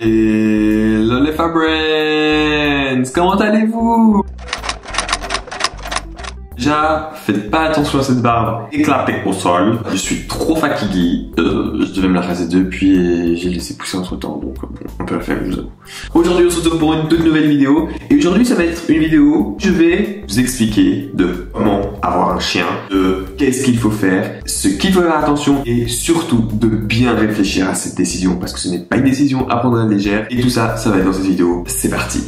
Hello les Fabrens, comment allez-vous? Déjà, faites pas attention à cette barbe éclatée au sol. Je suis trop fatigué. Je devais me la raser depuis et j'ai laissé pousser entre temps, donc bon, un peu la flemme, je vous avoue. Aujourd'hui, on se retrouve pour une toute nouvelle vidéo. Et aujourd'hui, ça va être une vidéo où je vais vous expliquer de comment avoir un chien, de qu'est-ce qu'il faut faire, ce qu'il faut faire attention et surtout de bien réfléchir à cette décision parce que ce n'est pas une décision à prendre à la légère. Et tout ça, ça va être dans cette vidéo. C'est parti.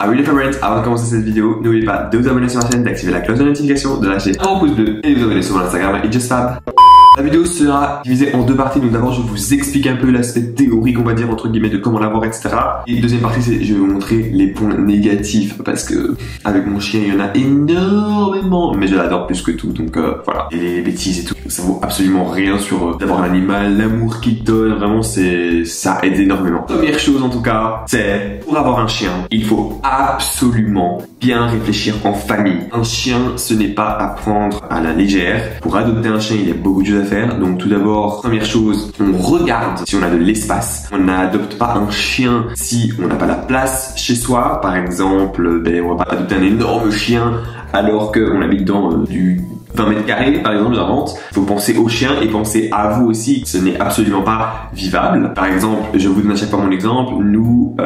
Ah oui les favorites, avant de commencer cette vidéo, n'oubliez pas de vous abonner sur la chaîne, d'activer la cloche de notification, de lâcher un pouce bleu et de vous abonner sur mon Instagram @justfab. La vidéo sera divisée en deux parties, donc d'abord je vous explique un peu l'aspect théorique on va dire entre guillemets de comment l'avoir etc. Et deuxième partie c'est je vais vous montrer les points négatifs parce que avec mon chien il y en a énormément, mais je l'adore plus que tout donc voilà. Et les bêtises et tout, ça vaut absolument rien sur d'avoir un animal, l'amour qu'il donne, vraiment ça aide énormément. Première chose en tout cas, c'est pour avoir un chien, il faut absolument bien réfléchir en famille. Un chien ce n'est pas à prendre à la légère. Pour adopter un chien il y a beaucoup de choses à faire. Donc tout d'abord, première chose, on regarde si on a de l'espace. On n'adopte pas un chien si on n'a pas la place chez soi. Par exemple, on va pas adopter un énorme chien alors qu'on habite dans du 20 mètres carrés par exemple, j'invente. Il faut penser au chien et penser à vous aussi. Ce n'est absolument pas vivable. Par exemple, je vous donne à chaque fois mon exemple. Nous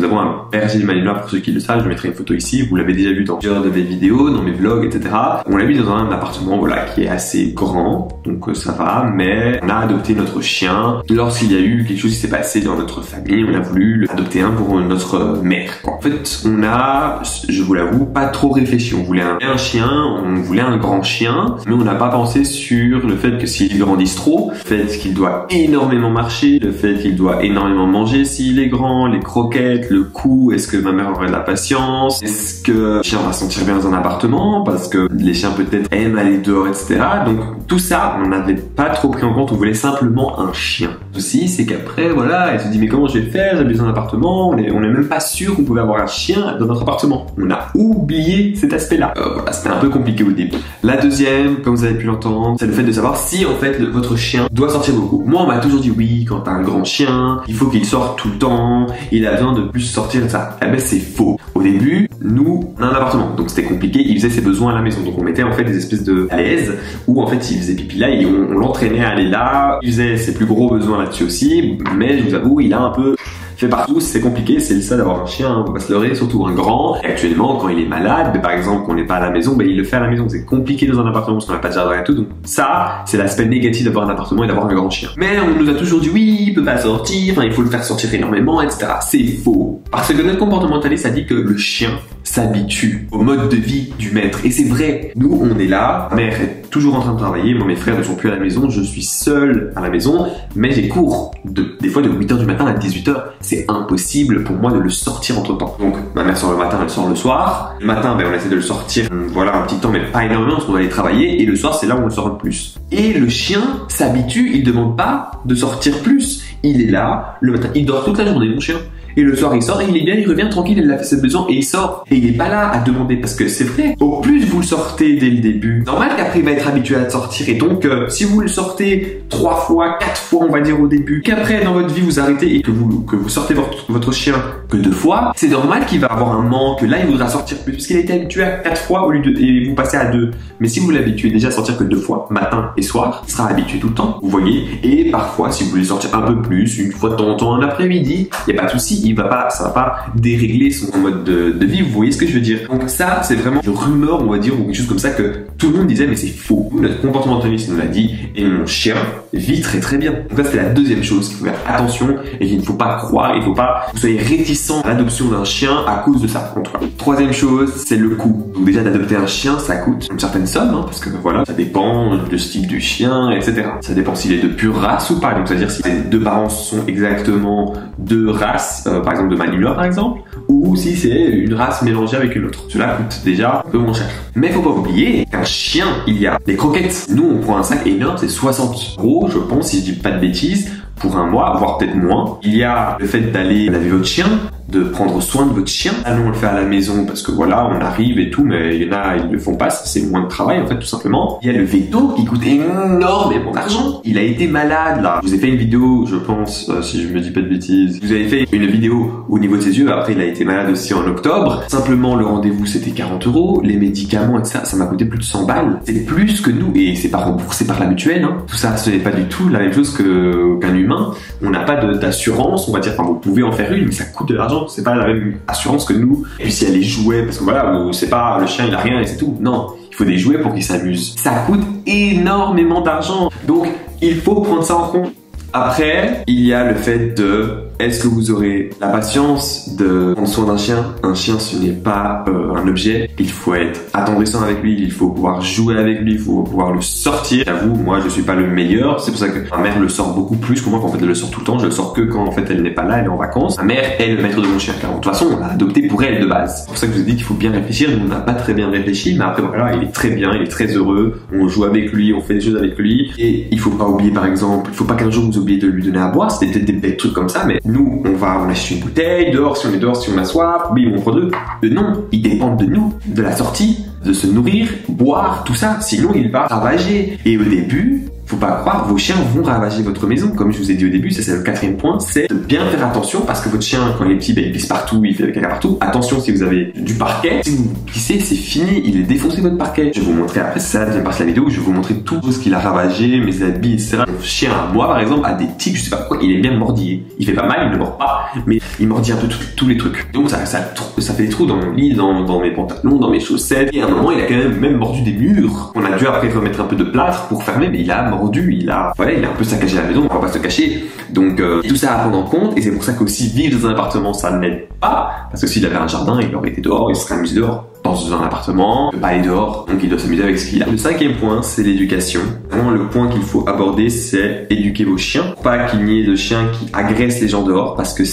avons un berger malinois pour ceux qui le savent. Je mettrai une photo ici. Vous l'avez déjà vu dans plusieurs de mes vidéos, dans mes vlogs, etc. On l'habite dans un appartement, voilà, qui est assez grand, donc ça va. Mais on a adopté notre chien lorsqu'il y a eu quelque chose qui s'est passé dans notre famille. On a voulu adopter un pour notre mère, quoi. En fait, on a, je vous l'avoue, pas trop réfléchi. On voulait un chien, on voulait un grand chien. Mais on n'a pas pensé sur le fait que s'il grandisse trop, le fait qu'il doit énormément marcher, le fait qu'il doit énormément manger s'il est grand, les croquettes, le cou, est-ce que ma mère aurait de la patience, est-ce que le chien va se sentir bien dans un appartement, parce que les chiens peut-être aiment aller dehors, etc. Donc tout ça, on n'avait pas trop pris en compte, on voulait simplement un chien. Aussi, c'est qu'après, voilà, elle se dit mais comment je vais faire, j'habite dans un appartement, on est même pas sûr qu'on pouvait avoir un chien dans notre appartement. On a oublié cet aspect-là. Voilà, c'était un peu compliqué au début. La deuxième, comme vous avez pu l'entendre, c'est le fait de savoir si en fait votre chien doit sortir beaucoup. Moi on m'a toujours dit oui, quand t'as un grand chien, il faut qu'il sorte tout le temps, il a besoin de plus sortir et ça. Eh ben c'est faux. Au début, nous, on a un appartement, donc c'était compliqué, il faisait ses besoins à la maison. Donc on mettait en fait des espèces de falaises où en fait il faisait pipi là et on l'entraînait à aller là, il faisait ses plus gros besoins là-dessus aussi, mais je vous avoue, il a un peu fait partout, c'est compliqué, c'est ça d'avoir un chien, on va pas se leurrer, surtout un grand. Et actuellement, quand il est malade, par exemple, qu'on n'est pas à la maison, il le fait à la maison. C'est compliqué dans un appartement parce qu'on n'a pas de jardin et tout. Donc ça, c'est l'aspect négatif d'avoir un appartement et d'avoir un grand chien. Mais on nous a toujours dit oui, il peut pas sortir, enfin il faut le faire sortir énormément, etc. C'est faux. Parce que notre comportementaliste a dit que le chien s'habitue au mode de vie du maître. Et c'est vrai, nous on est là, ma mère est toujours en train de travailler, moi mes frères ne sont plus à la maison, je suis seul à la maison, mais j'ai cours des fois de 8h du matin à 18h. C'est impossible pour moi de le sortir entre temps. Donc ma mère sort le matin, elle sort le soir. Le matin, on essaie de le sortir, voilà, un petit temps, mais pas énormément parce qu'on va aller travailler. Et le soir, c'est là où on le sort le plus. Et le chien s'habitue, il demande pas de sortir plus. Il est là, le matin, il dort toute la journée, mon chien. Et le soir, il sort et il est bien, il revient tranquille, il a fait ses besoins et il sort. Et il est pas là à demander parce que c'est vrai. Au plus vous le sortez dès le début, normal qu'après il va être habitué à sortir. Et donc, si vous le sortez 3 fois, 4 fois, on va dire au début, qu'après dans votre vie vous arrêtez et que vous sortez votre chien que 2 fois, c'est normal qu'il va avoir un manque. Là, il voudra sortir plus parce qu'il a été habitué à 4 fois au lieu de, et vous passez à 2. Mais si vous l'habituez déjà à sortir que 2 fois, matin et soir, il sera habitué tout le temps. Vous voyez. Et parfois, si vous voulez sortir un peu plus, une fois de temps en temps, un après-midi, il n'y a pas de souci. Ça va pas dérégler son mode de vie, vous voyez ce que je veux dire. Donc ça, c'est vraiment une rumeur, on va dire, ou quelque chose comme ça que tout le monde disait, mais c'est faux. Notre comportementaliste nous l'a dit, et mon chien vit très très bien. Donc ça, c'était la deuxième chose qu'il faut faire attention et qu'il ne faut pas croire, il faut pas que vous soyez réticent à l'adoption d'un chien à cause de ça. En tout cas. Troisième chose, c'est le coût. Donc déjà, d'adopter un chien, ça coûte une certaine somme, parce que voilà, ça dépend du style du chien, etc. Ça dépend s'il est de pure race ou pas. Donc c'est-à-dire si les 2 parents sont exactement de race, par exemple de malinois par exemple, ou si c'est une race mélangée avec une autre. Cela coûte déjà un peu moins cher. Mais faut pas oublier qu'un chien, il y a des croquettes. Nous, on prend un sac énorme, c'est 60 €, je pense, si je dis pas de bêtises, pour un mois, voire peut-être moins. Il y a le fait d'aller laver votre chien, de prendre soin de votre chien. Nous on le fait à la maison parce que voilà, on arrive et tout, mais il y en a, ils le font pas, c'est moins de travail en fait, tout simplement. Il y a le veto qui coûte énormément d'argent. Il a été malade là. Je vous ai fait une vidéo, je pense, si je me dis pas de bêtises. Vous avez fait une vidéo au niveau de ses yeux, après il a été malade aussi en octobre. Simplement le rendez-vous c'était 40 €, les médicaments et ça m'a coûté plus de 100 balles. C'est plus que nous, et c'est pas remboursé par la mutuelle, hein. Tout ça, ce n'est pas du tout la même chose qu'un humain. On n'a pas d'assurance, on va dire, enfin vous pouvez en faire une, mais ça coûte de l'argent, c'est pas la même assurance que nous. Et puis s'il y a les jouets, parce que voilà, c'est pas le chien il a rien et c'est tout. Non, il faut des jouets pour qu'il s'amuse. Ça coûte énormément d'argent. Donc il faut prendre ça en compte. Après, il y a le fait de est-ce que vous aurez la patience de prendre soin d'un chien? Un chien, ce n'est pas un objet. Il faut être attendrissant avec lui, il faut pouvoir jouer avec lui, il faut pouvoir le sortir. J'avoue, moi, je suis pas le meilleur. C'est pour ça que ma mère le sort beaucoup plus que moi. En fait, elle le sort tout le temps. Je le sors que quand en fait elle n'est pas là, elle est en vacances. Ma mère est le maître de mon chien. Car de toute façon, on l'a adopté pour elle de base. C'est pour ça que je vous ai dit qu'il faut bien réfléchir. Nous, on n'a pas très bien réfléchi, mais après voilà, il est très bien, il est très heureux. On joue avec lui, on fait des choses avec lui. Et il faut pas oublier, par exemple, il faut pas qu'un jour vous oubliez de lui donner à boire. C'était peut-être des bêtes trucs comme ça, mais nous, on achète une bouteille, dehors, si on est dehors, si on a soif, bim, on prend deux. Non, ils dépendent de nous, de la sortie, de se nourrir, boire, tout ça. Sinon, il va ravager. Et au début, faut pas croire, vos chiens vont ravager votre maison. Comme je vous ai dit au début, ça c'est le 4e point, c'est de bien faire attention parce que votre chien, quand il est petit, il pisse partout, il fait caca partout. Attention si vous avez du parquet, si vous pissez, c'est fini, il est défoncé votre parquet. Je vais vous montrer après, c'est ça la deuxième partie de la vidéo, où je vais vous montrer tout ce qu'il a ravagé, mes habits, etc. Mon chien, moi par exemple, a des tics, je sais pas pourquoi, il est bien mordillé. Il fait pas mal, il ne mord pas, mais il mordit un peu tous les trucs. Donc ça fait des trous dans mon lit, dans mes pantalons, dans mes chaussettes. Et à un moment, il a quand même mordu des murs. On a dû après remettre un peu de plâtre pour fermer, mais il a mordu, il a un peu saccagé la maison, on va pas se cacher. Donc tout ça à prendre en compte, et c'est pour ça qu'aussi vivre dans un appartement ça n'aide pas, parce que s'il avait un jardin, il aurait été dehors, il serait amusé dehors. Dans un appartement, il peut pas aller dehors, donc il doit s'amuser avec ce qu'il a. Le 5e point, c'est l'éducation. Vraiment, le point qu'il faut aborder, c'est éduquer vos chiens. Pas qu'il n'y ait de chiens qui agressent les gens dehors, parce que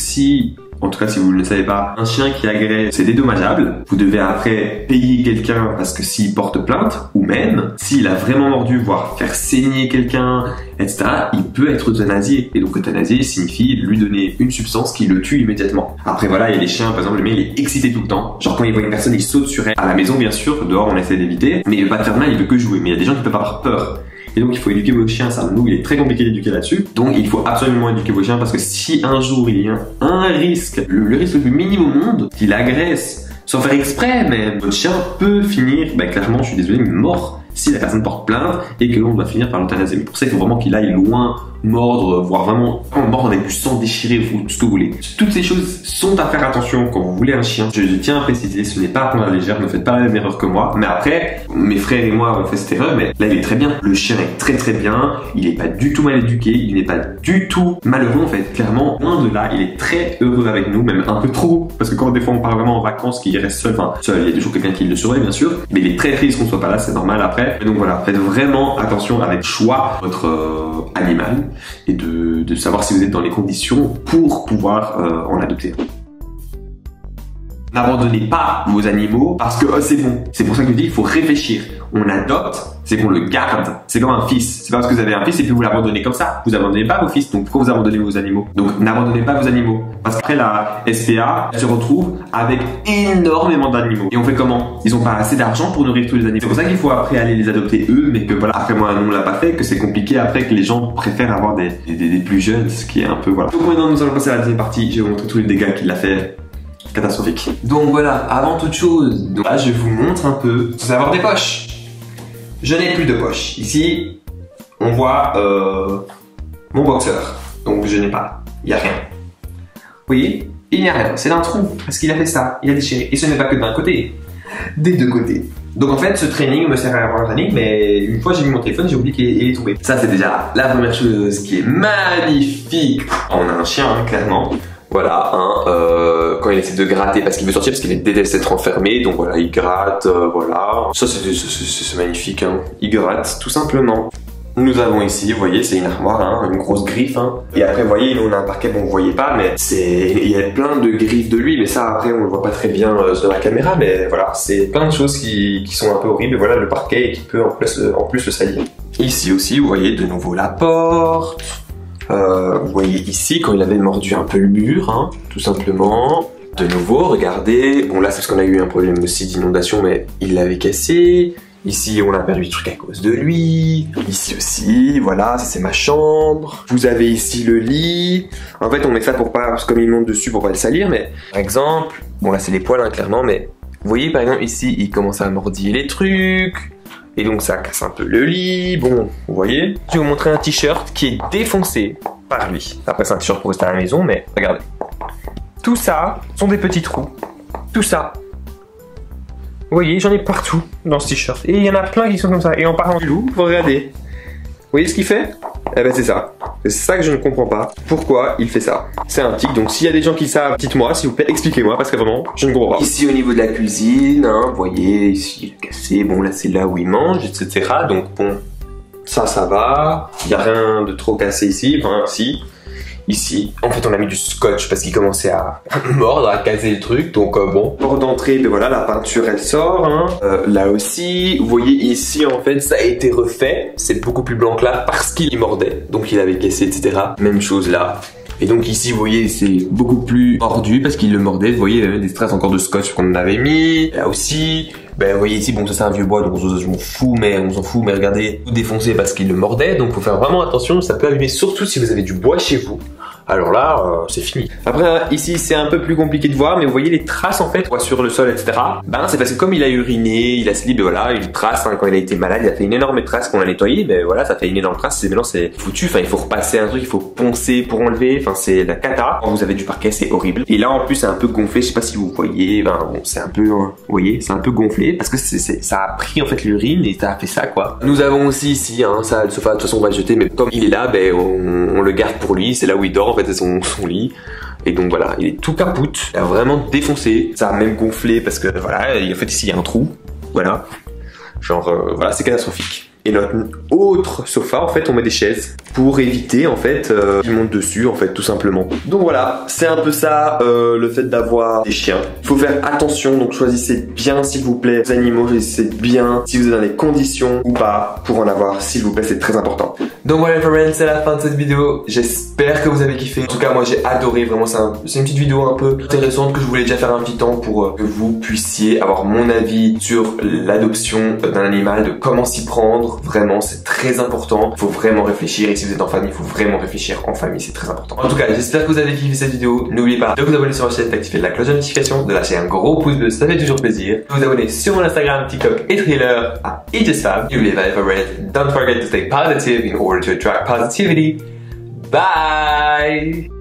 en tout cas, si vous ne le savez pas, un chien qui agresse, c'est dédommageable. Vous devez après payer quelqu'un parce que s'il porte plainte, ou même s'il a vraiment mordu, voire faire saigner quelqu'un, etc., il peut être euthanasié. Et donc euthanasier signifie lui donner une substance qui le tue immédiatement. Après voilà, il y a des chiens, par exemple, le mien il est excité tout le temps. Genre quand il voit une personne, il saute sur elle. À la maison bien sûr, dehors on essaie d'éviter, mais il veut pas te faire mal, il veut que jouer. Mais il y a des gens qui peuvent avoir peur. Et donc il faut éduquer vos chiens, ça nous il est très compliqué d'éduquer là-dessus. Donc il faut absolument éduquer vos chiens parce que si un jour il y a un risque, le risque le plus minime au monde, qu'il agresse, sans faire exprès, mais votre chien peut finir, clairement je suis désolé, mais mort si la personne porte plainte et que l'on doit finir par l'euthanasier. Mais pour ça il faut vraiment qu'il aille loin, mordre, voire vraiment mordre avec du sang déchiré ou tout ce que vous voulez. Toutes ces choses sont à faire attention quand vous voulez un chien. Je tiens à préciser, ce n'est pas à prendre à la légère, ne faites pas la même erreur que moi. Mais après, mes frères et moi avons fait cette erreur, mais là il est très bien. Le chien est très très bien, il n'est pas du tout mal éduqué, il n'est pas du tout malheureux en fait. Clairement, loin de là, il est très heureux avec nous, même un peu trop. Parce que quand des fois on part vraiment en vacances, qu'il reste seul, il y a toujours quelqu'un qui le surveille bien sûr, mais il est très triste qu'on soit pas là, c'est normal après. Et donc voilà, faites vraiment attention avec choix votre animal et de savoir si vous êtes dans les conditions pour pouvoir en adopter. N'abandonnez pas vos animaux parce que c'est bon. C'est pour ça que je dis il faut réfléchir. On adopte, c'est qu'on le garde. C'est comme un fils. C'est pas parce que vous avez un fils et puis vous l'abandonnez comme ça. Vous abandonnez pas vos fils. Donc pourquoi vous abandonnez vos animaux? Donc n'abandonnez pas vos animaux. Parce qu'après la SPA se retrouve avec énormément d'animaux. Et on fait comment? Ils ont pas assez d'argent pour nourrir tous les animaux. C'est pour ça qu'il faut après aller les adopter eux, mais que voilà. Après moi on l'a pas fait, que c'est compliqué après que les gens préfèrent avoir des plus jeunes, ce qui est un peu voilà. Donc maintenant nous allons passer à la deuxième partie. Je vais vous montrer tous les dégâts qu'il a fait. Catastrophique. Donc voilà, avant toute chose, donc là je vous montre un peu. Vous allez avoir des poches. Je n'ai plus de poche. Ici, on voit mon boxeur. Donc je n'ai pas. Il n'y a rien. Vous voyez? Il n'y a rien. C'est un trou. Parce qu'il a fait ça. Il a déchiré. Et ce n'est pas que d'un côté. Des deux côtés. Donc en fait, ce training me sert à avoir un training, mais une fois j'ai mis mon téléphone, j'ai oublié qu'il est tombé. Ça c'est déjà la première chose qui est magnifique. On a un chien, hein, clairement. Voilà, quand il essaie de gratter parce qu'il veut sortir, parce qu'il déteste être enfermé, donc voilà, il gratte, voilà. Ça c'est magnifique, hein. Il gratte, tout simplement. Nous avons ici, vous voyez, c'est une armoire, hein, une grosse griffe, hein. Et après, vous voyez, on a un parquet, bon, vous voyez pas, mais il y a plein de griffes de lui, mais ça, après, on le voit pas très bien sur la caméra, mais voilà, c'est plein de choses qui sont un peu horribles, et voilà, le parquet qui peut en plus le salir. Ici aussi, vous voyez, de nouveau la porte. Vous voyez ici, quand il avait mordu un peu le mur, hein, tout simplement. De nouveau, regardez. Bon là c'est parce qu'on a eu un problème aussi d'inondation, mais il l'avait cassé. Ici, on a perdu des trucs à cause de lui. Ici aussi, voilà, ça c'est ma chambre. Vous avez ici le lit. En fait, on met ça pour pas, parce que comme il monte dessus, pour pas le salir, mais par exemple, bon là c'est les poils, hein, clairement, mais vous voyez par exemple ici, il commence à mordiller les trucs. Et donc ça casse un peu le lit. Bon, vous voyez. Je vais vous montrer un t-shirt qui est défoncé par lui. Après, c'est un t-shirt pour rester à la maison, mais regardez. Tout ça sont des petits trous. Tout ça. Vous voyez, j'en ai partout dans ce t-shirt. Et il y en a plein qui sont comme ça. Et en parlant du loup, vous regardez. Vous voyez ce qu'il fait? Eh ben c'est ça. C'est ça que je ne comprends pas. Pourquoi il fait ça? C'est un tic. Donc s'il y a des gens qui savent, dites-moi, s'il vous plaît, expliquez-moi. Parce que vraiment, je ne comprends pas. Ici au niveau de la cuisine, hein, vous voyez, ici il est cassé. Bon là c'est là où il mange, etc. Donc bon, ça va. Il n'y a rien de trop cassé ici. Enfin si. Ici, en fait on a mis du scotch parce qu'il commençait à mordre, à casser le truc, donc bon. Porte d'entrée, ben voilà, la peinture elle sort, hein. Là aussi, vous voyez ici en fait ça a été refait, c'est beaucoup plus blanc que là parce qu'il mordait, donc il avait cassé, etc. Même chose là. Et donc ici vous voyez c'est beaucoup plus mordu parce qu'il le mordait, vous voyez il y avait des strass encore de scotch qu'on avait mis. Là aussi, ben vous voyez ici, bon ça c'est un vieux bois donc je m'en fous, mais on s'en fout, mais regardez, tout défoncé parce qu'il le mordait, donc faut faire vraiment attention, ça peut abîmer surtout si vous avez du bois chez vous. Alors là, c'est fini. Après, ici, c'est un peu plus compliqué de voir, mais vous voyez les traces, en fait, sur le sol, etc. Ben, c'est parce que comme il a uriné, il a slip, voilà, une trace, hein, quand il a été malade, il a fait une énorme trace qu'on a nettoyée, ben voilà, ça fait une énorme trace, maintenant c'est foutu, enfin, il faut repasser un truc, il faut poncer pour enlever, enfin, c'est la cata. Quand vous avez du parquet, c'est horrible. Et là, en plus, c'est un peu gonflé, je sais pas si vous voyez, ben, bon, c'est un peu, vous voyez, c'est un peu gonflé, parce que ça a pris, en fait, l'urine, et ça a fait ça, quoi. Nous avons aussi ici, hein, ça, le sofa, de toute façon, on va le jeter, mais comme il est là, ben, on le garde pour lui, c'est là où il dort, en fait, c'est son lit. Et donc voilà, il est tout capoute, il a vraiment défoncé, ça a même gonflé parce que voilà, en fait ici il y a un trou, voilà, genre voilà, c'est catastrophique. Et notre autre sofa, en fait, on met des chaises pour éviter, en fait, qu'ils montent dessus, en fait, tout simplement. Donc voilà, c'est un peu ça, le fait d'avoir des chiens. Il faut faire attention, donc choisissez bien, s'il vous plaît, les animaux, choisissez bien si vous êtes dans les conditions ou pas pour en avoir, s'il vous plaît, c'est très important. Donc voilà, friends, c'est la fin de cette vidéo. J'espère que vous avez kiffé. En tout cas, moi, j'ai adoré, vraiment, c'est une petite vidéo un peu intéressante que je voulais déjà faire un petit temps pour que vous puissiez avoir mon avis sur l'adoption d'un animal, de comment s'y prendre. Vraiment, c'est très important. Il faut vraiment réfléchir. Et si vous êtes en famille, il faut vraiment réfléchir en famille. C'est très important. En tout cas, j'espère que vous avez kiffé cette vidéo. N'oubliez pas de vous abonner sur ma chaîne, d'activer la cloche de notification, de lâcher un gros pouce bleu. Ça fait toujours plaisir. De vous abonner sur mon Instagram, TikTok et Thriller à EatThisFab. You live ever read. Don't forget to stay positive in order to attract positivity. Bye!